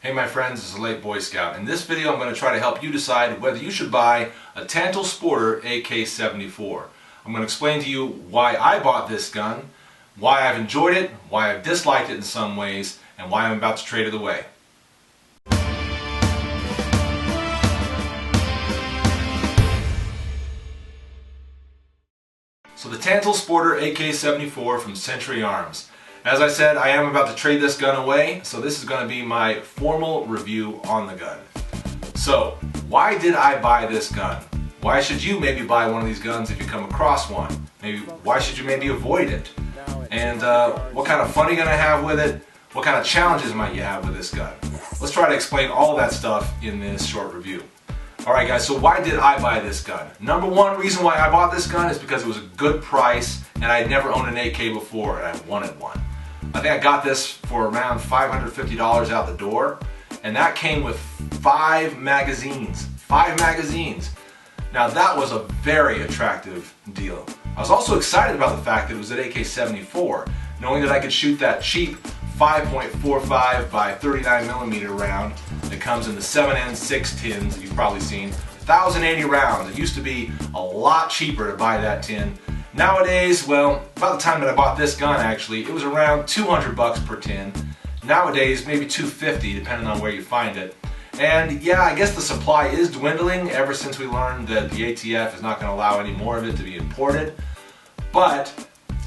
Hey my friends, this is Late Boy Scout. In this video I'm going to try to help you decide whether you should buy a Tantal Sporter AK-74. I'm going to explain to you why I bought this gun, why I've enjoyed it, why I've disliked it in some ways, and why I'm about to trade it away. So the Tantal Sporter AK-74 from Century Arms. As I said, I am about to trade this gun away, so this is going to be my formal review on the gun. So, why did I buy this gun? Why should you maybe buy one of these guns if you come across one? Maybe why should you maybe avoid it? And what kind of fun are you going to have with it? What kind of challenges might you have with this gun? Let's try to explain all that stuff in this short review. Alright guys, so why did I buy this gun? Number one reason why I bought this gun is because it was a good price and I had never owned an AK before and I wanted one. I think I got this for around $550 out the door, and that came with 5 magazines. 5 magazines. Now that was a very attractive deal. I was also excited about the fact that it was an AK-74, knowing that I could shoot that cheap 5.45 by 39mm round that comes in the 7N6 tins that you've probably seen. 1,080 rounds. It used to be a lot cheaper to buy that tin. Nowadays, well, about the time that I bought this gun actually, it was around 200 bucks per tin. Nowadays, maybe 250 depending on where you find it. And yeah, I guess the supply is dwindling ever since we learned that the ATF is not going to allow any more of it to be imported. But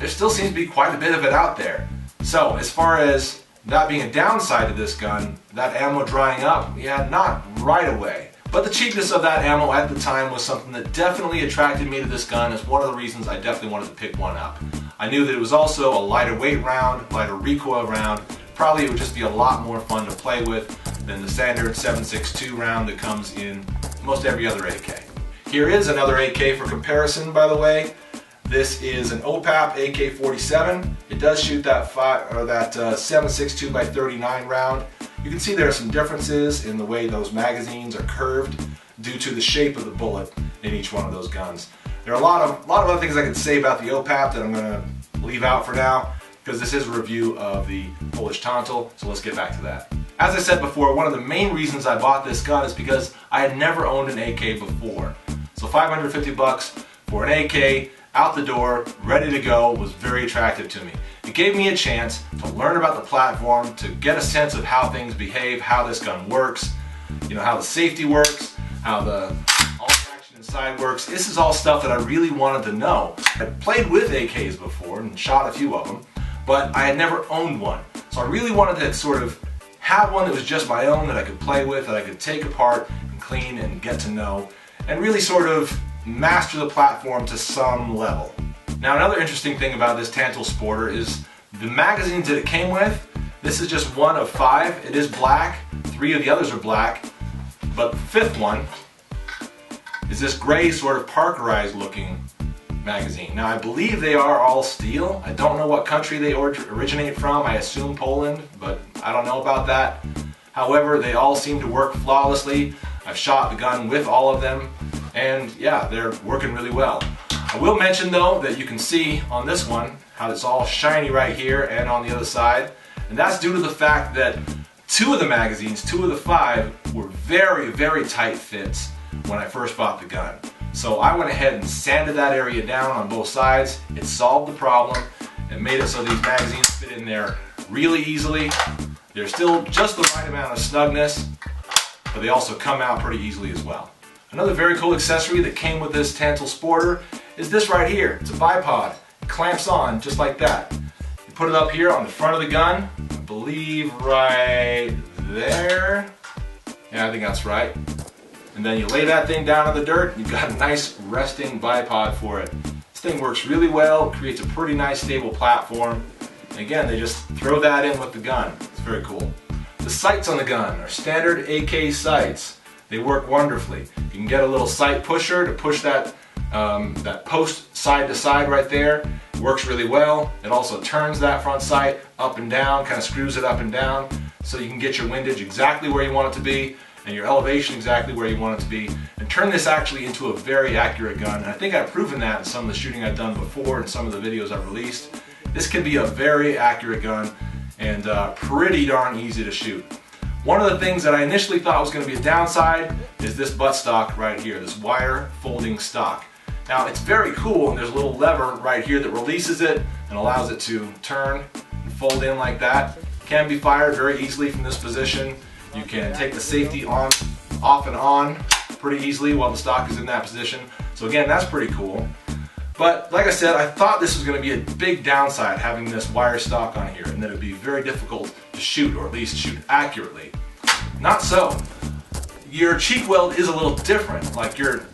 there still seems to be quite a bit of it out there. So as far as that being a downside to this gun, that ammo drying up, yeah, not right away. But the cheapness of that ammo at the time was something that definitely attracted me to this gun. It's one of the reasons I definitely wanted to pick one up. I knew that it was also a lighter weight round, lighter recoil round. Probably it would just be a lot more fun to play with than the standard 7.62 round that comes in most every other AK. Here is another AK for comparison, by the way. This is an OPAP AK-47. It does shoot that 7.62 by 39 round. You can see there are some differences in the way those magazines are curved due to the shape of the bullet in each one of those guns. There are a lot of other things I could say about the OPAP that I'm going to leave out for now because this is a review of the Polish Tantal, so let's get back to that. As I said before, one of the main reasons I bought this gun is because I had never owned an AK before. So 550 bucks for an AK out the door, ready to go, was very attractive to me. It gave me a chance to learn about the platform, to get a sense of how things behave, how this gun works, you know, how the safety works, how the all-action inside works. This is all stuff that I really wanted to know. I'd played with AKs before and shot a few of them, but I had never owned one. So I really wanted to sort of have one that was just my own, that I could play with, that I could take apart and clean and get to know, and really sort of master the platform to some level. Now another interesting thing about this Tantal Sporter is the magazines that it came with. This is just one of 5. It is black. 3 of the others are black. But the 5th one is this gray sort of Parkerized looking magazine. Now I believe they are all steel. I don't know what country they originate from. I assume Poland, but I don't know about that. However, they all seem to work flawlessly. I've shot the gun with all of them. And yeah, they're working really well. I will mention though that you can see on this one how it's all shiny right here and on the other side. And that's due to the fact that 2 of the magazines, 2 of the 5, were very, very tight fits when I first bought the gun. So I went ahead and sanded that area down on both sides. It solved the problem and made it so these magazines fit in there really easily. They're still just the right amount of snugness, but they also come out pretty easily as well. Another very cool accessory that came with this Tantal Sporter is this right here. It's a bipod. It clamps on just like that. You put it up here on the front of the gun, I believe right there. Yeah, I think that's right. And then you lay that thing down in the dirt, you've got a nice resting bipod for it. This thing works really well, creates a pretty nice stable platform. And again, they just throw that in with the gun. It's very cool. The sights on the gun are standard AK sights. They work wonderfully. You can get a little sight pusher to push that post side to side right there. It works really well. It also turns that front sight up and down, kind of screws it up and down, so you can get your windage exactly where you want it to be and your elevation exactly where you want it to be, and turn this actually into a very accurate gun. And I think I've proven that in some of the shooting I've done before and some of the videos I've released. This can be a very accurate gun and pretty darn easy to shoot. One of the things that I initially thought was going to be a downside is this buttstock right here, this wire folding stock. Now it's very cool, and there's a little lever right here that releases it and allows it to turn and fold in like that. Can be fired very easily from this position. You can take the safety off and on pretty easily while the stock is in that position. So again, that's pretty cool. But like I said, I thought this was going to be a big downside, having this wire stock on here, and that it would be very difficult to shoot, or at least shoot accurately. Not so. Your cheek weld is a little different. Like you're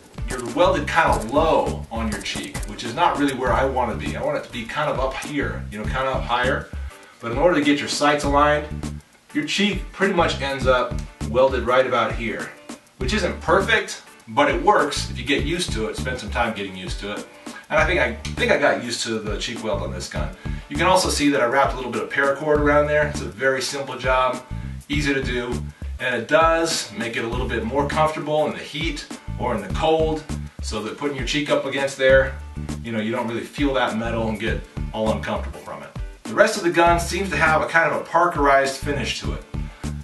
welded kind of low on your cheek, which is not really where I want to be. I want it to be kind of up here, you know, kind of up higher. But in order to get your sights aligned, your cheek pretty much ends up welded right about here, which isn't perfect, but it works if you get used to it, spend some time getting used to it. And I think I got used to the cheek weld on this gun. You can also see that I wrapped a little bit of paracord around there. It's a very simple job, easy to do, and it does make it a little bit more comfortable in the heat or in the cold, so that putting your cheek up against there, you know, you don't really feel that metal and get all uncomfortable from it. The rest of the gun seems to have a kind of a parkerized finish to it,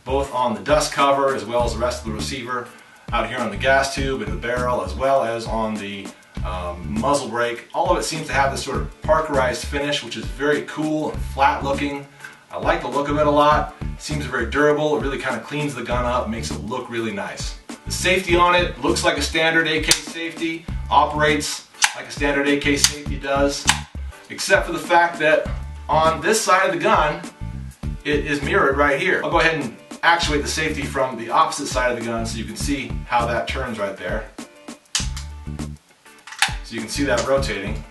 both on the dust cover as well as the rest of the receiver, out here on the gas tube and the barrel, as well as on the muzzle brake. All of it seems to have this sort of parkerized finish, which is very cool and flat looking. I like the look of it a lot. It seems very durable. It really kind of cleans the gun up, makes it look really nice. The safety on it looks like a standard AK safety, operates like a standard AK safety does, except for the fact that on this side of the gun, it is mirrored right here. I'll go ahead and actuate the safety from the opposite side of the gun so you can see how that turns right there. So you can see that rotating.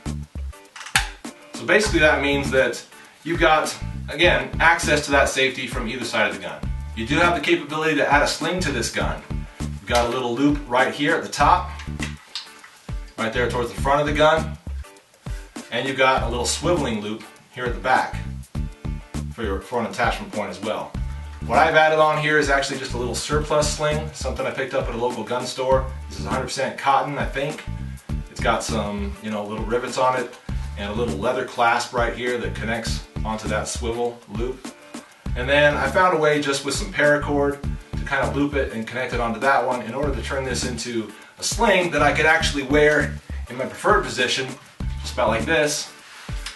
So basically that means that you've got, again, access to that safety from either side of the gun. You do have the capability to add a sling to this gun. You've got a little loop right here at the top, right there towards the front of the gun, and you've got a little swiveling loop here at the back for your front attachment point as well. What I've added on here is actually just a little surplus sling, something I picked up at a local gun store. This is 100% cotton, I think. It's got some, you know, little rivets on it and a little leather clasp right here that connects onto that swivel loop. And then I found a way just with some paracord to kind of loop it and connect it onto that one in order to turn this into a sling that I could actually wear in my preferred position, just about like this.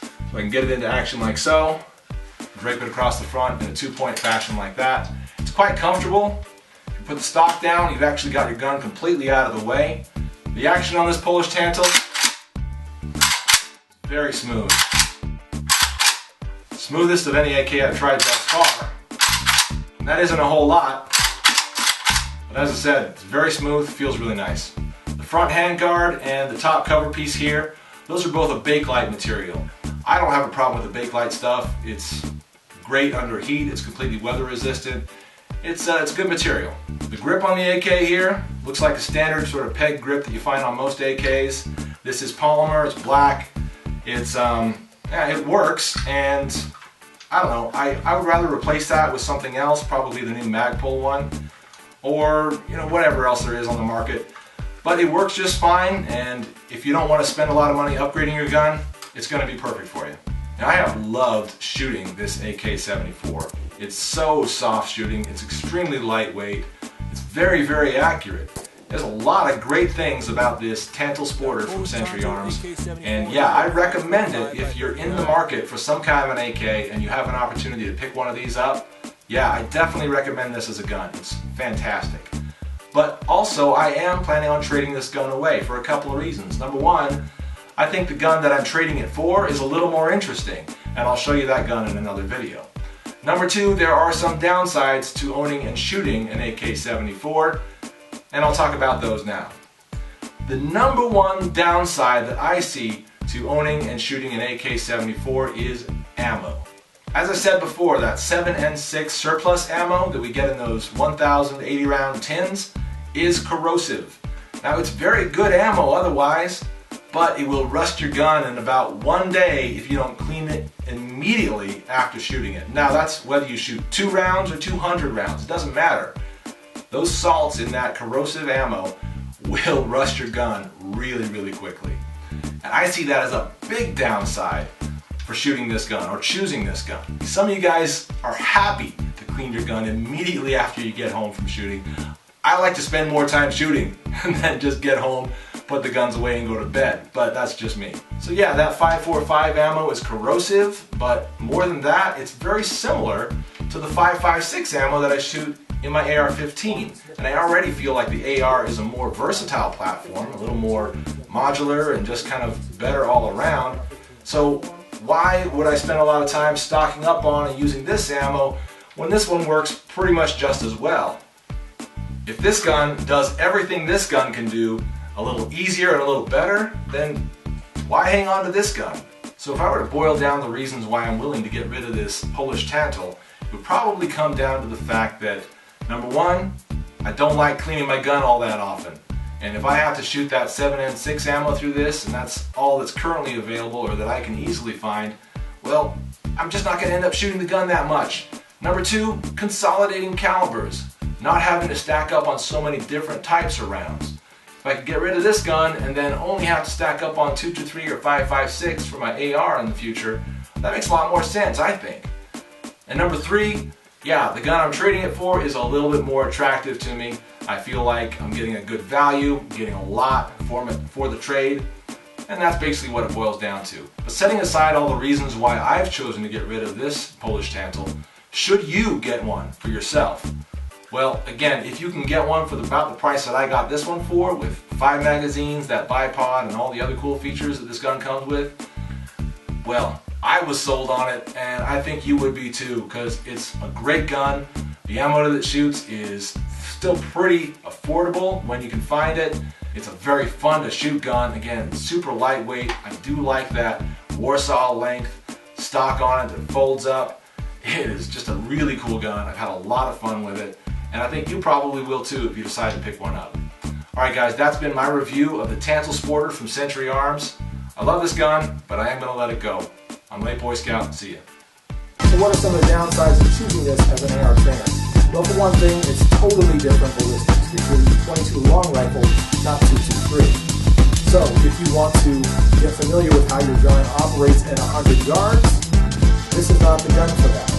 So I can get it into action like so, drape it across the front in a two-point fashion like that. It's quite comfortable. If you put the stock down, you've actually got your gun completely out of the way. The action on this Polish Tantal, very smooth. Smoothest of any AK I've tried thus far. And that isn't a whole lot, but as I said, it's very smooth, feels really nice. The front handguard and the top cover piece here, those are both a Bakelite material. I don't have a problem with the Bakelite stuff. It's great under heat, it's completely weather resistant. It's good material. The grip on the AK here looks like a standard sort of peg grip that you find on most AKs. This is polymer, it's black. It's yeah, it works, and I don't know, I would rather replace that with something else, probably the new Magpul one, or you know, whatever else there is on the market. But it works just fine, and if you don't want to spend a lot of money upgrading your gun, it's going to be perfect for you. Now, I have loved shooting this AK-74. It's so soft shooting, it's extremely lightweight, it's very, very accurate. There's a lot of great things about this Tantal Sporter from Century Arms, and yeah, I recommend it if you're in the market for some kind of an AK and you have an opportunity to pick one of these up. Yeah, I definitely recommend this as a gun. It's fantastic. But also, I am planning on trading this gun away for a couple of reasons. Number one, I think the gun that I'm trading it for is a little more interesting, and I'll show you that gun in another video. Number two, there are some downsides to owning and shooting an AK-74, and I'll talk about those now. The number one downside that I see to owning and shooting an AK-74 is ammo. As I said before, that 7N6 surplus ammo that we get in those 1,080 round tins is corrosive. Now, it's very good ammo otherwise, but it will rust your gun in about 1 day if you don't clean it immediately after shooting it. Now, that's whether you shoot 2 rounds or 200 rounds, it doesn't matter. Those salts in that corrosive ammo will rust your gun really, really quickly. And I see that as a big downside for shooting this gun or choosing this gun. Some of you guys are happy to clean your gun immediately after you get home from shooting. I like to spend more time shooting and then just get home, put the guns away and go to bed, but that's just me. So yeah, that 5.45 ammo is corrosive, but more than that, it's very similar to the 5.56 ammo that I shoot in my AR-15. And I already feel like the AR is a more versatile platform, a little more modular and just kind of better all around. So why would I spend a lot of time stocking up on and using this ammo when this one works pretty much just as well? If this gun does everything this gun can do a little easier and a little better, then why hang on to this gun? So if I were to boil down the reasons why I'm willing to get rid of this Polish Tantal, it would probably come down to the fact that, number one, I don't like cleaning my gun all that often. And if I have to shoot that 7.6 ammo through this, and that's all that's currently available or that I can easily find, well, I'm just not going to end up shooting the gun that much. Number two, consolidating calibers. Not having to stack up on so many different types of rounds. If I could get rid of this gun and then only have to stack up on 223 or 5.56 for my AR in the future, that makes a lot more sense, I think. And number three, yeah, the gun I'm trading it for is a little bit more attractive to me. I feel like I'm getting a good value, getting a lot for the trade, and that's basically what it boils down to. But setting aside all the reasons why I've chosen to get rid of this Polish Tantal, should you get one for yourself? Well, again, if you can get one for about the price that I got this one for, with 5 magazines, that bipod, and all the other cool features that this gun comes with, well, I was sold on it, and I think you would be too, because it's a great gun. The ammo that it shoots is still pretty affordable when you can find it. It's a very fun to shoot gun. Again, super lightweight. I do like that Warsaw length stock on it that folds up. It is just a really cool gun. I've had a lot of fun with it. And I think you probably will too if you decide to pick one up. Alright guys, that's been my review of the Tantal Sporter from Century Arms. I love this gun, but I am going to let it go. I'm Late Boy Scout, see ya. So what are some of the downsides of choosing this as an AR trainer? Well, for one thing, it's totally different ballistics. It's a .22 long rifle, not 223. So if you want to get familiar with how your gun operates at 100 yards, this is not the gun for that.